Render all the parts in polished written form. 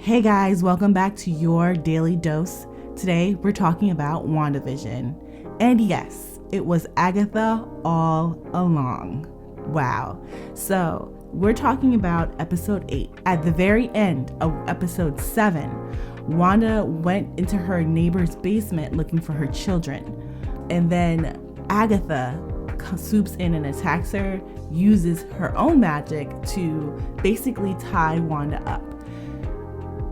Hey guys, welcome back to your daily dose. Today we're talking about WandaVision. And yes, it was Agatha all along. Wow. So we're talking about episode 8. At the very end of episode 7, Wanda went into her neighbor's basement looking for her children. And then Agatha swoops in and attacks her, uses her own magic to basically tie Wanda up.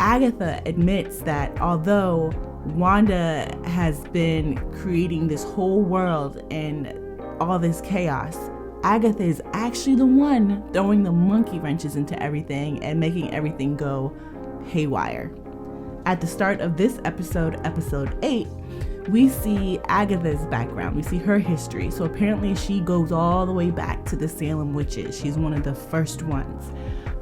Agatha admits that although Wanda has been creating this whole world and all this chaos, Agatha is actually the one throwing the monkey wrenches into everything and making everything go haywire. At the start of this episode, episode 8, we see Agatha's background. We see her history. So apparently she goes all the way back to the Salem witches. She's one of the first ones.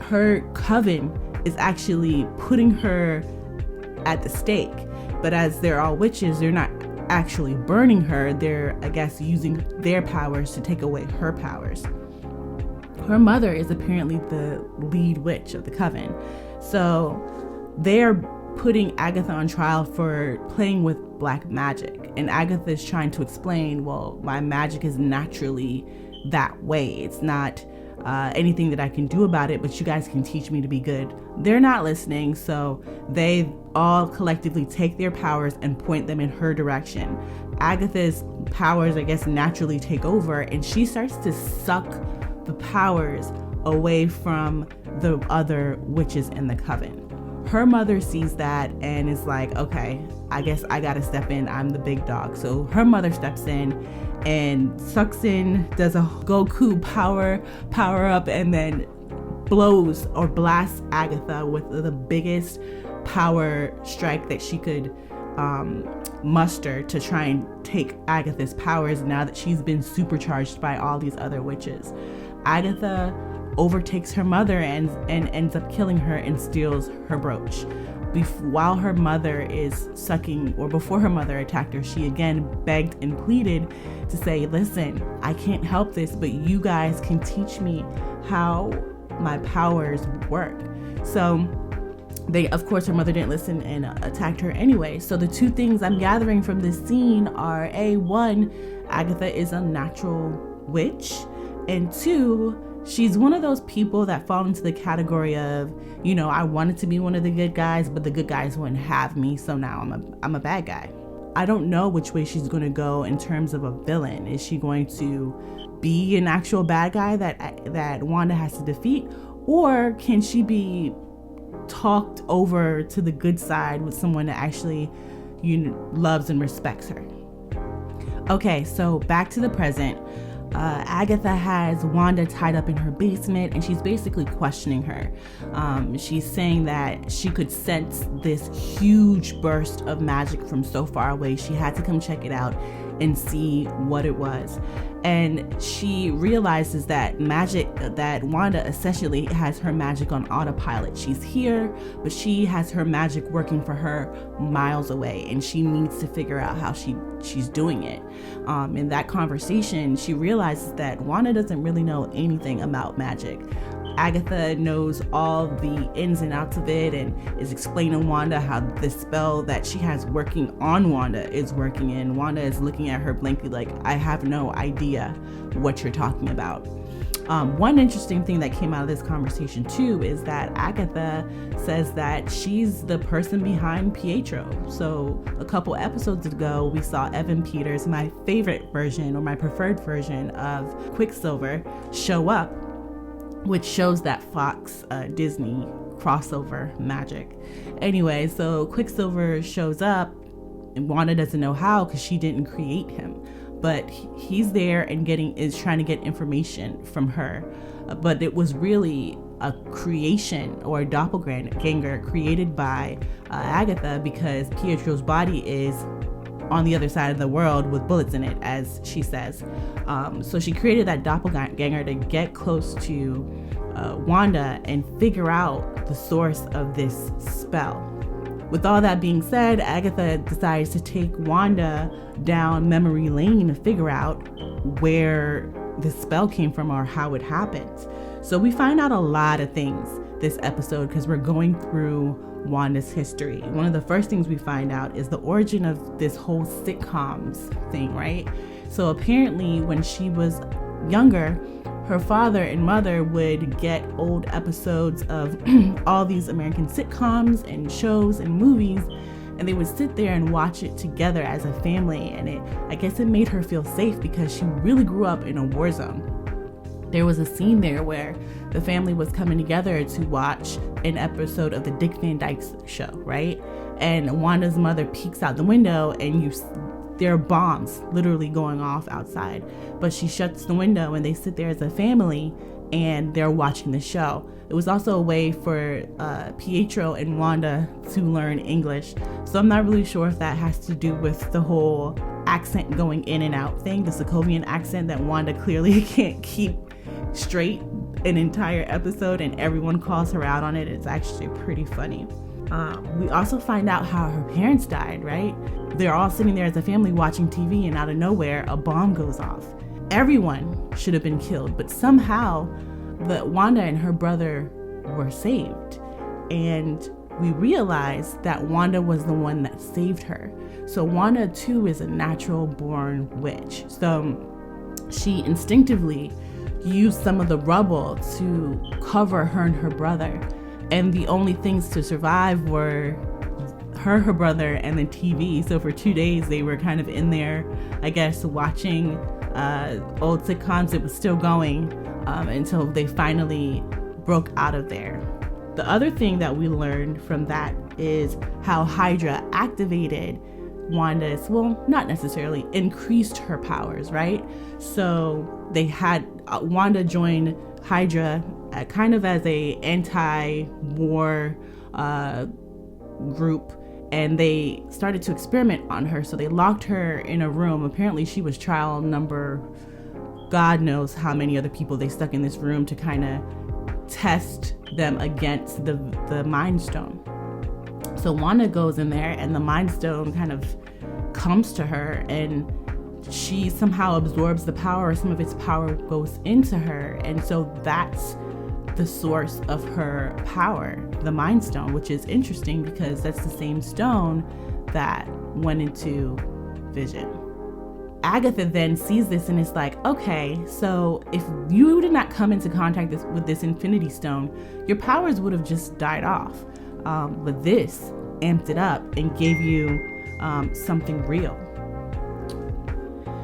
Her coven is actually putting her at the stake. But as they're all witches, they're not actually burning her. They're, I guess, using their powers to take away her powers. Her mother is apparently the lead witch of the coven. So they're putting Agatha on trial for playing with black magic. And Agatha is trying to explain, well, my magic is naturally that way. It's not anything that I can do about it, but you guys can teach me to be good. They're not listening, so they all collectively take their powers and point them in her direction. Agatha's powers, I guess, naturally take over, and she starts to suck the powers away from the other witches in the coven. Her mother sees that and is like, okay, I guess I gotta step in. I'm the big dog. So her mother steps in and sucks in, does a Goku power up, and then blows or blasts Agatha with the biggest power strike that she could muster to try and take Agatha's powers now that she's been supercharged by all these other witches. Agatha overtakes her mother and ends up killing her and steals her brooch. While her mother is sucking, or before her mother attacked her, she again begged and pleaded to say, listen, I can't help this, but you guys can teach me how my powers work. So of course, her mother didn't listen and attacked her anyway. So the two things I'm gathering from this scene are, one, Agatha is a natural witch, and two, she's one of those people that fall into the category of, I wanted to be one of the good guys, but the good guys wouldn't have me, so now I'm a bad guy. I don't know which way she's going to go in terms of a villain. Is she going to be an actual bad guy that Wanda has to defeat, or can she be talked over to the good side with someone that actually loves and respects her? Okay, so back to the present. Agatha has Wanda tied up in her basement, and she's basically questioning her. She's saying that she could sense this huge burst of magic from so far away. She had to come check it out and see what it was. And she realizes that Wanda essentially has her magic on autopilot. She's here, but she has her magic working for her miles away, and she needs to figure out how she's doing it. In that conversation, she realizes that Wanda doesn't really know anything about magic. Agatha knows all the ins and outs of it and is explaining to Wanda how the spell that she has working on Wanda is working, and Wanda is looking at her blankly like, I have no idea what you're talking about. One interesting thing that came out of this conversation too is that Agatha says that she's the person behind Pietro. So a couple episodes ago, we saw Evan Peters, my favorite version or my preferred version of Quicksilver, show up, which shows that Fox Disney crossover magic. Anyway, so Quicksilver shows up and Wanda doesn't know how because she didn't create him, but he's there and is trying to get information from her. But it was really a creation or a doppelganger created by Agatha, because Pietro's body is on the other side of the world with bullets in it, as she says. So she created that doppelganger to get close to Wanda and figure out the source of this spell. With all that being said, Agatha decides to take Wanda down memory lane to figure out where the spell came from or how it happened. So we find out a lot of things this episode because we're going through Wanda's history. One of the first things we find out is the origin of this whole sitcoms thing, right? So apparently when she was younger, her father and mother would get old episodes of all these American sitcoms and shows and movies, and they would sit there and watch it together as a family. And I guess it made her feel safe because she really grew up in a war zone. There was a scene there where the family was coming together to watch an episode of the Dick Van Dyke's show, right? And Wanda's mother peeks out the window and there are bombs literally going off outside, but she shuts the window and they sit there as a family and they're watching the show. It was also a way for Pietro and Wanda to learn English. So I'm not really sure if that has to do with the whole accent going in and out thing, the Sokovian accent that Wanda clearly can't keep straight an entire episode and everyone calls her out on it. It's actually pretty funny. We also find out how her parents died, right? They're all sitting there as a family watching TV and out of nowhere a bomb goes off. Everyone should have been killed, but somehow Wanda and her brother were saved. And we realize that Wanda was the one that saved her. So Wanda too is a natural born witch. So she instinctively used some of the rubble to cover her and her brother. And the only things to survive were her brother, and the TV. So for 2 days, they were kind of in there, I guess, watching old sitcoms. It was still going until they finally broke out of there. The other thing that we learned from that is how Hydra activated Wanda's, well, not necessarily, increased her powers, right? So they had Wanda join Hydra kind of as a anti-war group, and they started to experiment on her. So they locked her in a room. Apparently she was trial number, God knows how many other people they stuck in this room to kind of test them against the Mind Stone. So Wanda goes in there and the Mind Stone kind of comes to her and she somehow absorbs the power, some of its power goes into her. And so that's the source of her power, the Mind Stone, which is interesting because that's the same stone that went into Vision. Agatha then sees this and is like, okay, so if you did not come into contact with this Infinity Stone, your powers would have just died off. But this amped it up and gave you something real.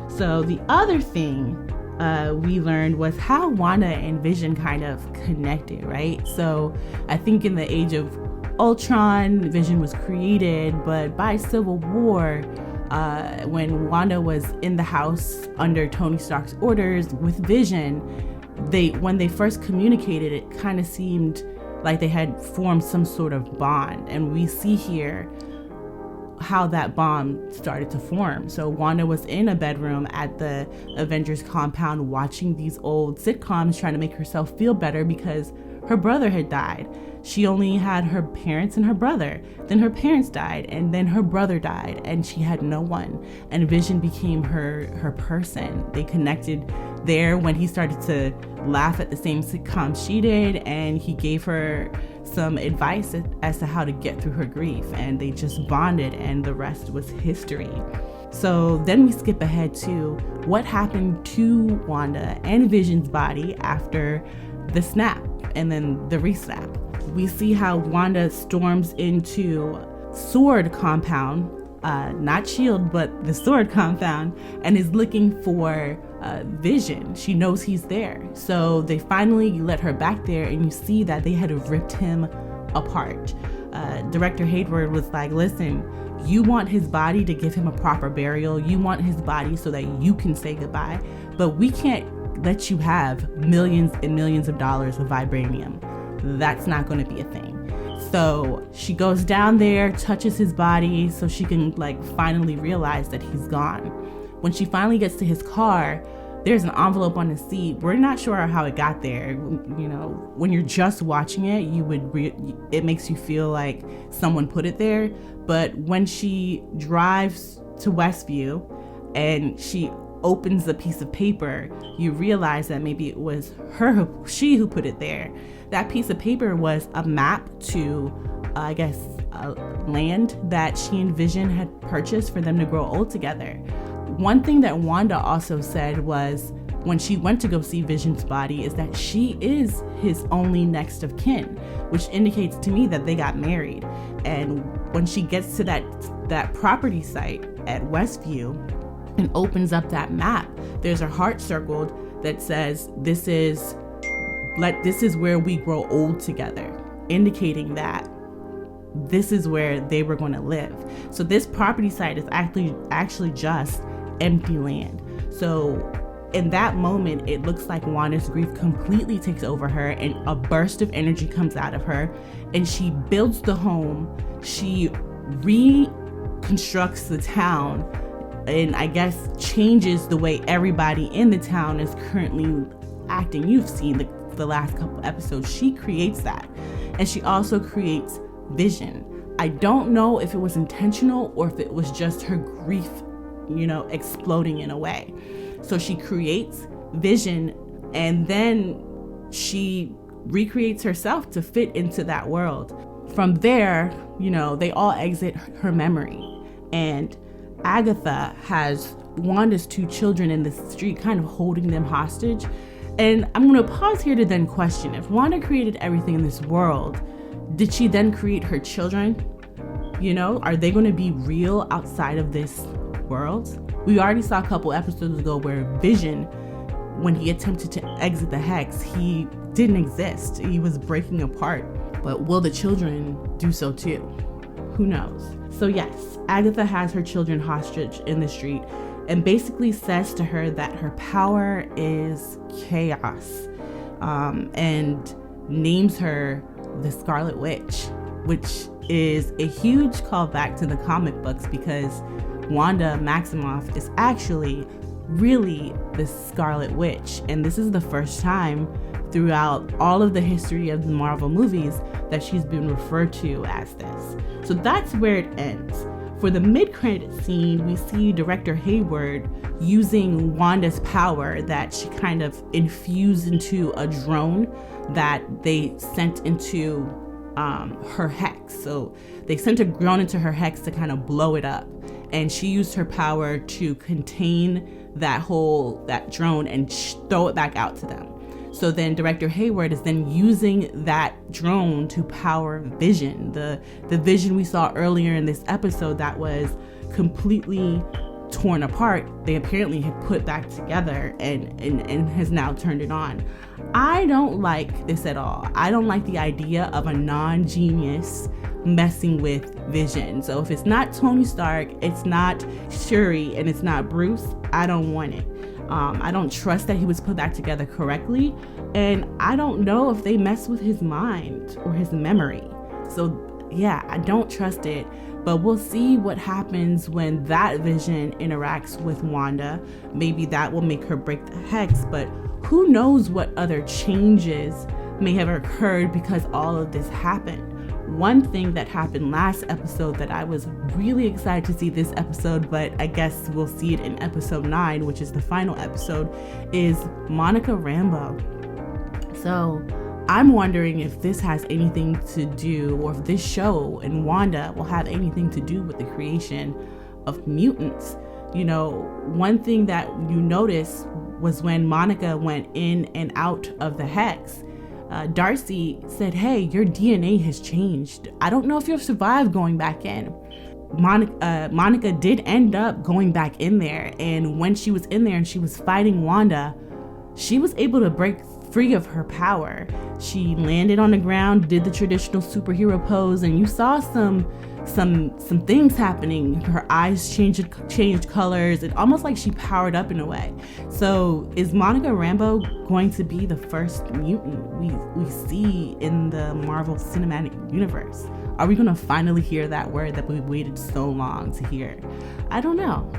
So the other thing we learned was how Wanda and Vision kind of connected, right? So I think in the age of Ultron, Vision was created, but by Civil War, when Wanda was in the house under Tony Stark's orders with Vision, when they first communicated, it kind of seemed like they had formed some sort of bond. And we see here how that bond started to form. So Wanda was in a bedroom at the Avengers compound watching these old sitcoms, trying to make herself feel better because her brother had died. She only had her parents and her brother. Then her parents died, and then her brother died, and she had no one. And Vision became her person. They connected there when he started to laugh at the same sitcom she did, and he gave her some advice as to how to get through her grief, and they just bonded, and the rest was history. So then we skip ahead to what happened to Wanda and Vision's body after the snap and then the re-snap. We see how Wanda storms into Sword compound, not Shield, but the Sword compound, and is looking for Vision. She knows he's there. So they finally let her back there, and you see that they had ripped him apart. Director Hayward was like, listen, you want his body to give him a proper burial. You want his body so that you can say goodbye, but we can't let you have millions and millions of dollars of vibranium. That's not going to be a thing. So she goes down there, touches his body so she can finally realize that he's gone. When she finally gets to his car, there's an envelope on the seat. We're not sure how it got there. You know, when you're just watching it, it makes you feel like someone put it there. But when she drives to Westview and she opens the piece of paper, you realize that maybe it was she who put it there. That piece of paper was a map to, land that she and Vision had purchased for them to grow old together. One thing that Wanda also said was, when she went to go see Vision's body, is that she is his only next of kin, which indicates to me that they got married. And when she gets to that property site at Westview and opens up that map, there's a heart circled that says, this is where we grow old together, indicating that this is where they were going to live. So this property site is actually just empty land. So in that moment, it looks like Wanda's grief completely takes over her, and a burst of energy comes out of her, and she builds the home. She reconstructs the town, and I guess changes the way everybody in the town is currently acting. You've seen the last couple episodes. She creates that, and she also creates Vision. I don't know if it was intentional or if it was just her grief, exploding in a way. So she creates Vision, and then she recreates herself to fit into that world. From there, they all exit her memory, and Agatha has Wanda's 2 children in the street, kind of holding them hostage. And I'm going to pause here to then question, if Wanda created everything in this world, did she then create her children? Are they going to be real outside of this world? We already saw a couple episodes ago where Vision, when he attempted to exit the hex, he didn't exist. He was breaking apart. But will the children do so too? Who knows? So yes, Agatha has her children hostage in the street and basically says to her that her power is chaos, and names her the Scarlet Witch, which is a huge callback to the comic books, because Wanda Maximoff is actually really the Scarlet Witch, and this is the first time throughout all of the history of the Marvel movies that she's been referred to as this. So that's where it ends. For the mid-credit scene, we see Director Hayward using Wanda's power that she kind of infused into a drone that they sent into her hex. So they sent a drone into her hex to kind of blow it up, and she used her power to contain that drone and throw it back out to them. So then Director Hayward is then using that drone to power Vision, the Vision we saw earlier in this episode that was completely torn apart. They apparently had put back together and has now turned it on. I don't like this at all. I don't like the idea of a non-genius messing with Vision. So if it's not Tony Stark, it's not Shuri, and it's not Bruce, I don't want it. I don't trust that he was put back together correctly, and I don't know if they mess with his mind or his memory. So yeah, I don't trust it, but we'll see what happens when that Vision interacts with Wanda. Maybe that will make her break the hex, but who knows what other changes may have occurred because all of this happened. One thing that happened last episode that I was really excited to see this episode, but I guess we'll see it in episode 9, which is the final episode, is Monica Rambeau. So I'm wondering if this has anything to do, or if this show and Wanda will have anything to do with the creation of mutants. One thing that you notice was when Monica went in and out of the hex, Darcy said, "Hey, your DNA has changed. I don't know if you'll survive going back in." Monica did end up going back in there, and when she was in there and she was fighting Wanda, she was able to break free of her power. She landed on the ground, did the traditional superhero pose, and you saw some things happening. Her eyes changed colors. It almost like she powered up in a way. So is Monica Rambeau going to be the first mutant we see in the Marvel Cinematic Universe? Are we going to finally hear that word that we waited so long to hear? I don't know.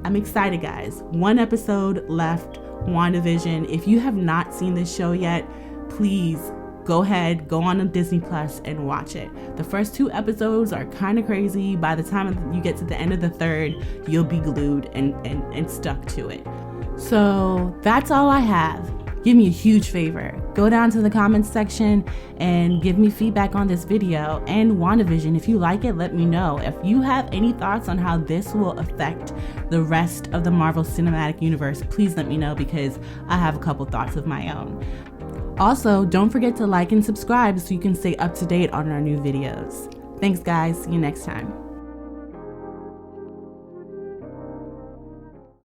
I'm excited, guys. 1 episode left, WandaVision. If you have not seen this show yet, please go ahead, go on to Disney Plus and watch it. The first 2 episodes are kind of crazy. By the time you get to the end of the 3rd, you'll be glued and stuck to it. So that's all I have. Give me a huge favor. Go down to the comments section and give me feedback on this video and WandaVision. If you like it, let me know. If you have any thoughts on how this will affect the rest of the Marvel Cinematic Universe, please let me know, because I have a couple thoughts of my own. Also, don't forget to like and subscribe so you can stay up to date on our new videos. Thanks guys, see you next time.